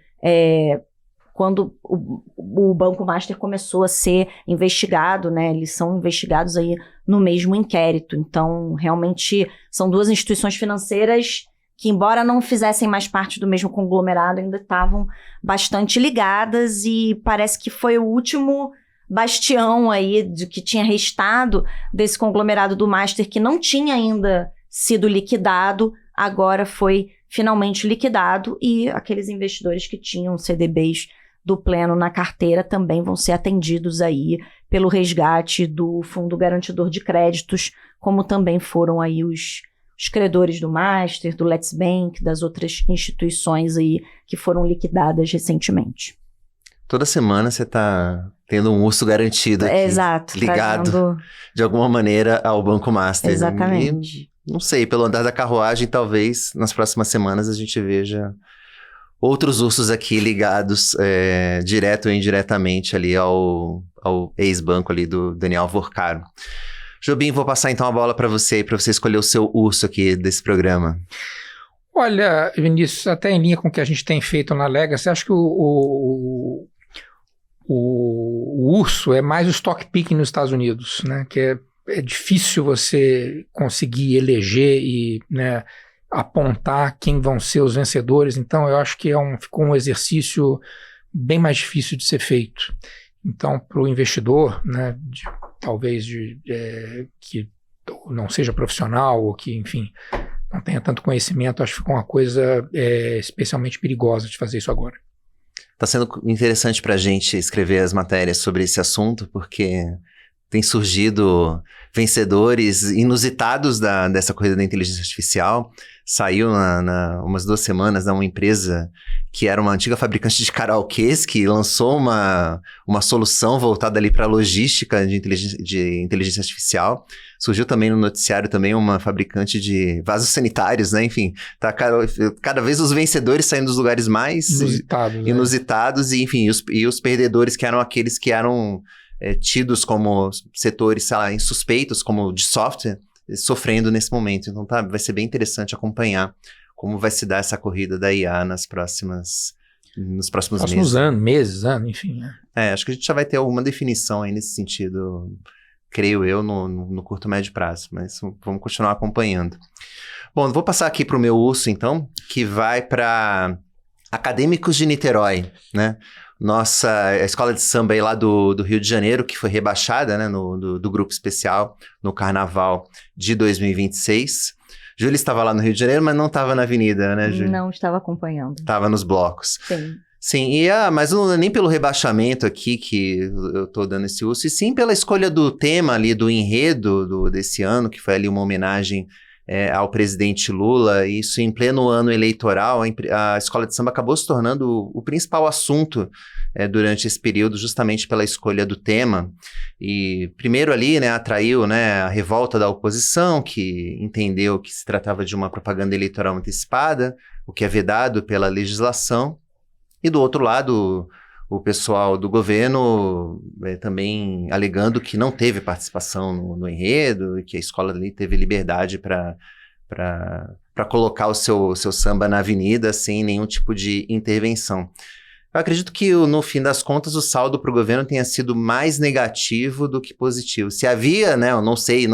quando o Banco Master começou a ser investigado, né, eles são investigados aí no mesmo inquérito. Então, realmente, são duas instituições financeiras que, embora não fizessem mais parte do mesmo conglomerado, ainda estavam bastante ligadas e parece que foi o último bastião aí de que tinha restado desse conglomerado do Master que não tinha ainda sido liquidado, agora foi finalmente liquidado e aqueles investidores que tinham CDBs do Pleno na carteira também vão ser atendidos aí pelo resgate do Fundo Garantidor de Créditos, como também foram aí os credores do Master, do Let's Bank, das outras instituições aí que foram liquidadas recentemente. Toda semana você está tendo um urso garantido aqui. Exato. Ligado de alguma maneira ao Banco Master. Exatamente. E, não sei, pelo andar da carruagem, talvez nas próximas semanas a gente veja outros ursos aqui ligados direto ou indiretamente ali ao ex-banco ali do Daniel Vorcaro. Jobim, vou passar então a bola para você escolher o seu urso aqui desse programa. Olha, Vinícius, até em linha com o que a gente tem feito na Legacy, acho que o urso é mais o stock picking nos Estados Unidos, né? Que é difícil você conseguir eleger e, né, apontar quem vão ser os vencedores. Então, eu acho que ficou um exercício bem mais difícil de ser feito. Então, para o investidor, né, talvez que não seja profissional ou que, enfim, não tenha tanto conhecimento, acho que ficou uma coisa especialmente perigosa de fazer isso agora. Está sendo interessante para a gente escrever as matérias sobre esse assunto, porque tem surgido vencedores inusitados dessa corrida da inteligência artificial. Saiu umas 2 semanas uma empresa que era uma antiga fabricante de karaokês, que lançou uma solução voltada ali para logística de inteligência artificial. Surgiu também no noticiário também uma fabricante de vasos sanitários, né? Enfim, tá cada vez os vencedores saindo dos lugares mais inusitados, e enfim, os perdedores que eram aqueles que eram tidos como setores, sei lá, insuspeitos, como de software, sofrendo nesse momento. Então vai ser bem interessante acompanhar como vai se dar essa corrida da IA nos próximos meses. Meses, enfim. Acho que a gente já vai ter alguma definição aí nesse sentido, creio eu, no curto, médio prazo, mas vamos continuar acompanhando. Bom, vou passar aqui para o meu urso, então, que vai para Acadêmicos de Niterói, né? A escola de samba aí lá do Rio de Janeiro, que foi rebaixada, né, do grupo especial no Carnaval de 2026. Júlia estava lá no Rio de Janeiro, mas não estava na avenida, né, Júlia? Não estava acompanhando. Estava nos blocos. Sim. Sim, mas não é nem pelo rebaixamento aqui que eu estou dando esse uso, e sim pela escolha do tema ali, do enredo desse ano, que foi ali uma homenagem ao presidente Lula. Isso em pleno ano eleitoral, a escola de samba acabou se tornando o principal assunto durante esse período, justamente pela escolha do tema. E primeiro ali, né, atraiu, né, a revolta da oposição, que entendeu que se tratava de uma propaganda eleitoral antecipada, o que é vedado pela legislação. E do outro lado, o pessoal do governo também alegando que não teve participação no enredo, e que a escola ali teve liberdade para colocar o seu samba na avenida sem nenhum tipo de intervenção. Eu acredito que, no fim das contas, o saldo para o governo tenha sido mais negativo do que positivo. Se havia, né, eu não sei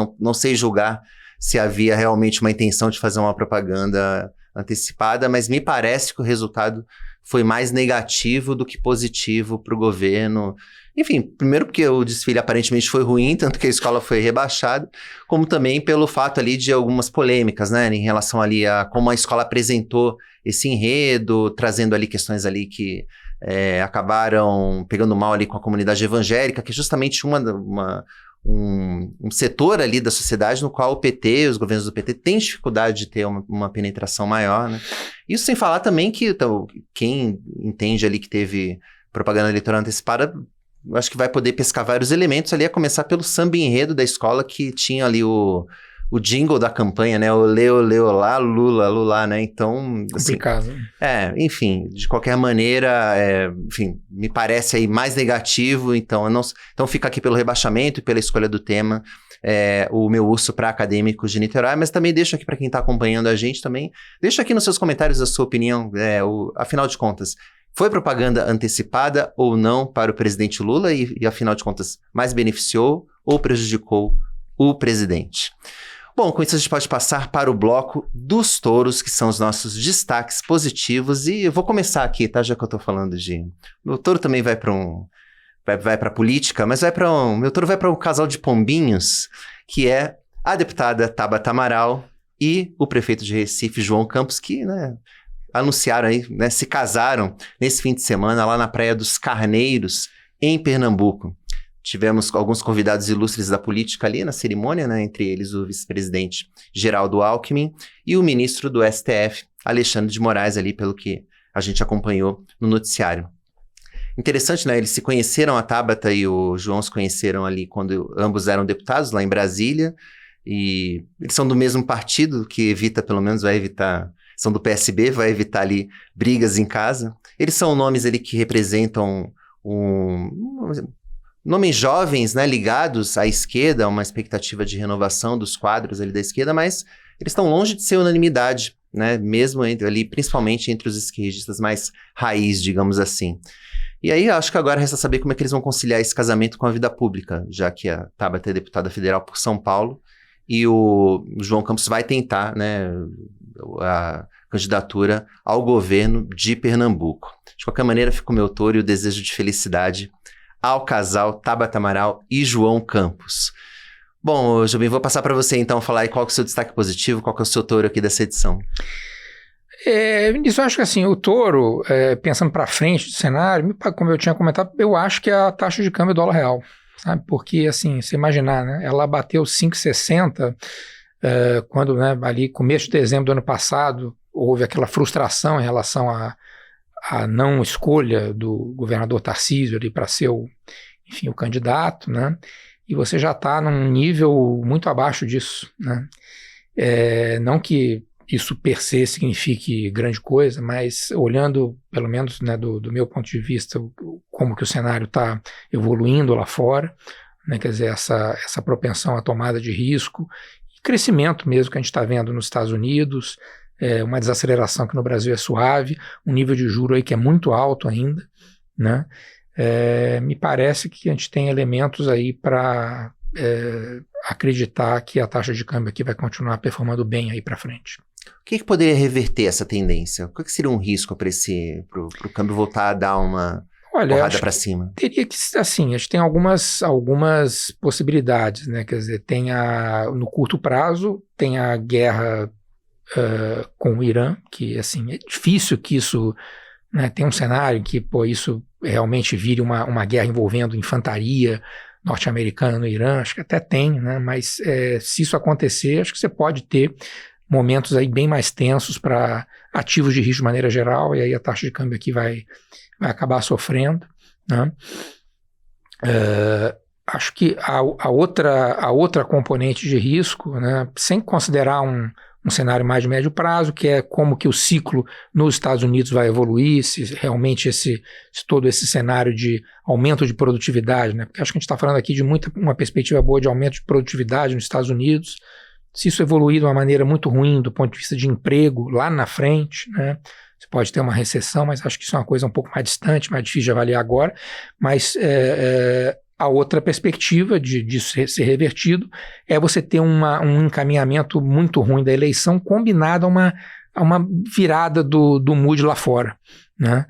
julgar se havia realmente uma intenção de fazer uma propaganda antecipada, mas me parece que o resultado foi mais negativo do que positivo para o governo. Enfim, primeiro porque o desfile aparentemente foi ruim, tanto que a escola foi rebaixada, como também pelo fato ali de algumas polêmicas, né, em relação ali a como a escola apresentou esse enredo, trazendo ali questões ali que acabaram pegando mal ali com a comunidade evangélica, que é justamente um setor ali da sociedade no qual o PT, os governos do PT, têm dificuldade de ter uma penetração maior, né? Isso sem falar também que quem entende ali que teve propaganda eleitoral antecipada, acho que vai poder pescar vários elementos ali, a começar pelo samba enredo da escola, que tinha ali o jingle da campanha, né? Olê, olê, olá, Lula, Lula, né? Então, complicado. Assim, enfim, de qualquer maneira, enfim, me parece aí mais negativo, então fica aqui pelo rebaixamento e pela escolha do tema, o meu urso para Acadêmicos de Niterói, mas também deixo aqui para quem está acompanhando a gente também, deixa aqui nos seus comentários a sua opinião, afinal de contas, foi propaganda antecipada ou não para o presidente Lula e afinal de contas, mais beneficiou ou prejudicou o presidente? Bom, com isso a gente pode passar para o bloco dos touros, que são os nossos destaques positivos, e eu vou começar aqui, tá? Já que eu tô falando meu touro também vai para política, mas meu touro vai para um casal de pombinhos, que é a deputada Tabata Amaral e o prefeito de Recife, João Campos, que, né, anunciaram aí, né, se casaram nesse fim de semana lá na Praia dos Carneiros, em Pernambuco. Tivemos alguns convidados ilustres da política ali na cerimônia, né, entre eles o vice-presidente Geraldo Alckmin e o ministro do STF, Alexandre de Moraes, ali, pelo que a gente acompanhou no noticiário. Interessante, né? Eles se conheceram, a Tabata e o João se conheceram ali quando ambos eram deputados lá em Brasília, e eles são do mesmo partido, que vai evitar, são do PSB, vai evitar ali brigas em casa. Eles são nomes ali que representam nomes jovens, né, ligados à esquerda, uma expectativa de renovação dos quadros ali da esquerda, mas eles estão longe de ser unanimidade, né, mesmo ali, principalmente entre os esquerdistas mais raiz, digamos assim. E aí, acho que agora resta saber como é que eles vão conciliar esse casamento com a vida pública, já que a Tabata é deputada federal por São Paulo e o João Campos vai tentar, né, a candidatura ao governo de Pernambuco. De qualquer maneira, fica o meu touro e o desejo de felicidade ao casal Tabata Amaral e João Campos. Bom, Jobim, vou passar para você então falar aí qual que é o seu destaque positivo, qual que é o seu touro aqui dessa edição. Isso eu acho que assim, o touro, pensando para frente do cenário, como eu tinha comentado, eu acho que é a taxa de câmbio dólar real, sabe? Porque assim, você imaginar, né? Ela bateu 5,60 quando, né, ali começo de dezembro do ano passado, houve aquela frustração em relação a não escolha do governador Tarcísio ali para ser o candidato, né? E você já está num nível muito abaixo disso, né? Não que isso per se signifique grande coisa, mas olhando, pelo menos, né, do meu ponto de vista, como que o cenário está evoluindo lá fora, né? Quer dizer, essa propensão à tomada de risco, e crescimento mesmo que a gente está vendo nos Estados Unidos, uma desaceleração que no Brasil é suave, um nível de juro aí que é muito alto ainda, né? Me parece que a gente tem elementos aí para acreditar que a taxa de câmbio aqui vai continuar performando bem aí para frente. O que poderia reverter essa tendência? O que seria um risco para o câmbio voltar a dar uma porrada para cima? Teria que, assim, a gente tem algumas possibilidades, né? Quer dizer, no curto prazo, tem a guerra com o Irã, que, assim, é difícil que isso, né, tem um cenário em que, isso realmente vire uma guerra envolvendo infantaria norte-americana no Irã, acho que até tem, né? Mas se isso acontecer, acho que você pode ter momentos aí bem mais tensos para ativos de risco de maneira geral, e aí a taxa de câmbio aqui vai acabar sofrendo, né? Acho que a outra componente de risco, né, sem considerar um cenário mais de médio prazo, que é como que o ciclo nos Estados Unidos vai evoluir, se realmente todo esse cenário de aumento de produtividade, né? Porque acho que a gente está falando aqui de uma perspectiva boa de aumento de produtividade nos Estados Unidos. Se isso evoluir de uma maneira muito ruim do ponto de vista de emprego lá na frente, né? Você pode ter uma recessão, mas acho que isso é uma coisa um pouco mais distante, mais difícil de avaliar agora. Mas a outra perspectiva disso ser revertido é você ter um encaminhamento muito ruim da eleição combinado a uma virada do mood lá fora, né?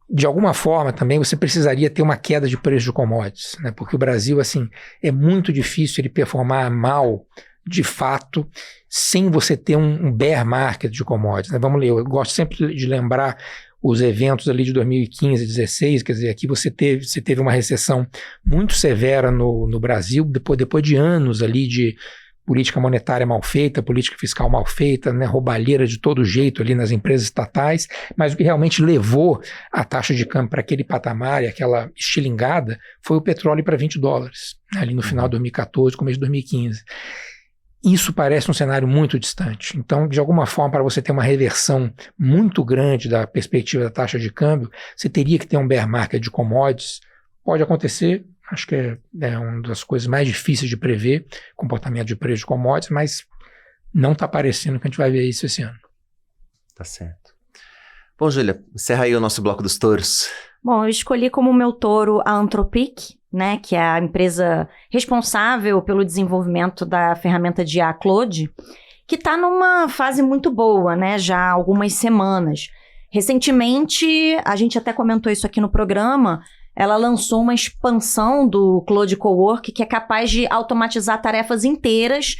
De alguma forma também você precisaria ter uma queda de preço de commodities, né? Porque o Brasil, assim, é muito difícil ele performar mal de fato sem você ter um bear market de commodities, né? Vamos ler, eu gosto sempre de lembrar os eventos ali de 2015 e 2016, quer dizer, aqui você teve uma recessão muito severa no Brasil, depois de anos ali de política monetária mal feita, política fiscal mal feita, né, roubalheira de todo jeito ali nas empresas estatais, mas o que realmente levou a taxa de câmbio para aquele patamar e aquela estilingada foi o petróleo para $20, ali no final de 2014, começo de 2015. Isso parece um cenário muito distante. Então, de alguma forma, para você ter uma reversão muito grande da perspectiva da taxa de câmbio, você teria que ter um bear market de commodities. Pode acontecer, acho que é uma das coisas mais difíceis de prever, comportamento de preço de commodities, mas não está parecendo que a gente vai ver isso esse ano. Tá certo. Bom, Júlia, encerra aí o nosso bloco dos touros. Bom, eu escolhi como meu touro a Anthropic, né, que é a empresa responsável pelo desenvolvimento da ferramenta de IA Claude, que está numa fase muito boa, né, já há algumas semanas. Recentemente, a gente até comentou isso aqui no programa, ela lançou uma expansão do Claude Cowork que é capaz de automatizar tarefas inteiras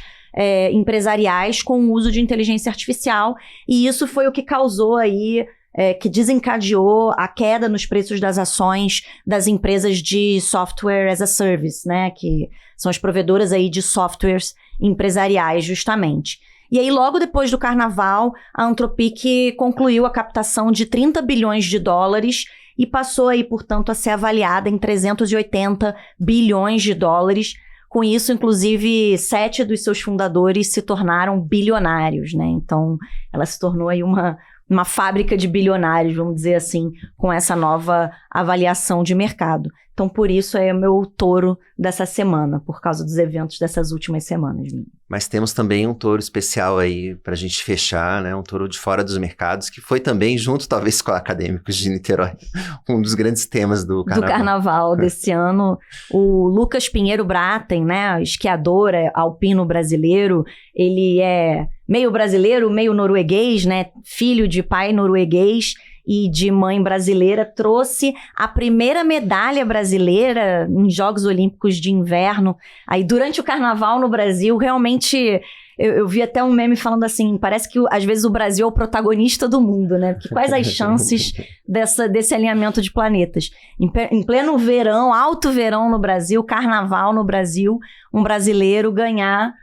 empresariais com o uso de inteligência artificial, e isso foi o que causou aí, que desencadeou a queda nos preços das ações das empresas de software as a service, né, que são as provedoras aí de softwares empresariais, justamente. E aí, logo depois do carnaval, a Anthropic concluiu a captação de $30 bilhões e passou aí, portanto, a ser avaliada em $380 bilhões. Com isso, inclusive, 7 dos seus fundadores se tornaram bilionários, né? Então, ela se tornou aí uma fábrica de bilionários, vamos dizer assim, com essa nova avaliação de mercado. Então, por isso é o meu touro dessa semana, por causa dos eventos dessas últimas semanas. Mas temos também um touro especial aí pra gente fechar, né? Um touro de fora dos mercados, que foi também, junto talvez com Acadêmicos de Niterói, um dos grandes temas do carnaval. Do carnaval desse ano. O Lucas Pinheiro Braten, né? Esquiador alpino brasileiro, ele é meio brasileiro, meio norueguês, né? Filho de pai norueguês e de mãe brasileira, trouxe a primeira medalha brasileira em Jogos Olímpicos de Inverno. Aí, durante o carnaval no Brasil, realmente, eu vi até um meme falando assim, parece que às vezes o Brasil é o protagonista do mundo, né? Porque quais as chances desse alinhamento de planetas? Em pleno verão, alto verão no Brasil, carnaval no Brasil, um brasileiro ganhar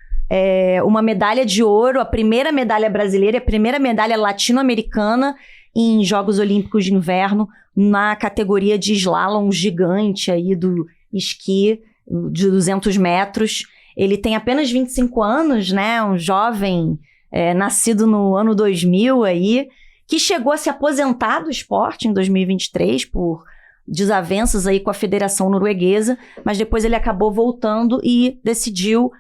uma medalha de ouro, a primeira medalha brasileira, a primeira medalha latino-americana em Jogos Olímpicos de Inverno na categoria de slalom gigante aí do esqui de 200 metros. Ele tem apenas 25 anos, né? Um jovem nascido no ano 2000 aí, que chegou a se aposentar do esporte em 2023 por desavenças aí com a Federação Norueguesa, mas depois ele acabou voltando e decidiu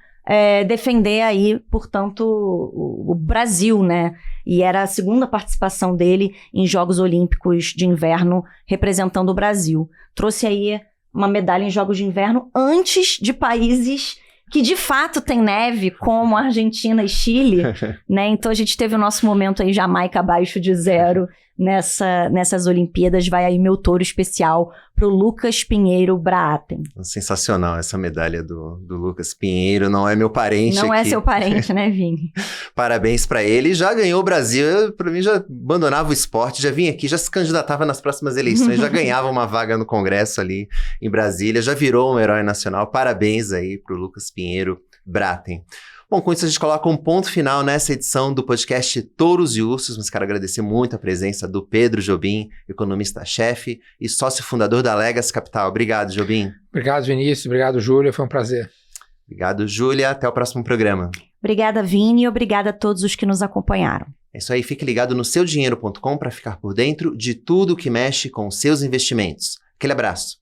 defender aí, portanto, o Brasil, né? E era a segunda participação dele em Jogos Olímpicos de Inverno representando o Brasil. Trouxe aí uma medalha em Jogos de Inverno antes de países que de fato tem neve, como Argentina e Chile, né? Então a gente teve o nosso momento aí, Jamaica abaixo de zero nessas Olimpíadas. Vai aí meu touro especial pro Lucas Pinheiro Braaten. Sensacional essa medalha do Lucas Pinheiro, não é meu parente Não aqui. é seu parente, né, Vini? Parabéns pra ele, já ganhou o Brasil, pra mim já abandonava o esporte, já vinha aqui, já se candidatava nas próximas eleições, já ganhava uma vaga no Congresso ali em Brasília, já virou um herói nacional. Parabéns aí pro Lucas Pinheiro Braaten. Bom, com isso a gente coloca um ponto final nessa edição do podcast Touros e Ursos, mas quero agradecer muito a presença do Pedro Jobim, economista-chefe e sócio fundador da Legacy Capital. Obrigado, Jobim. Obrigado, Vinícius. Obrigado, Júlia. Foi um prazer. Obrigado, Júlia. Até o próximo programa. Obrigada, Vini, e obrigada a todos os que nos acompanharam. É isso aí, fique ligado no seudinheiro.com para ficar por dentro de tudo que mexe com seus investimentos. Aquele abraço.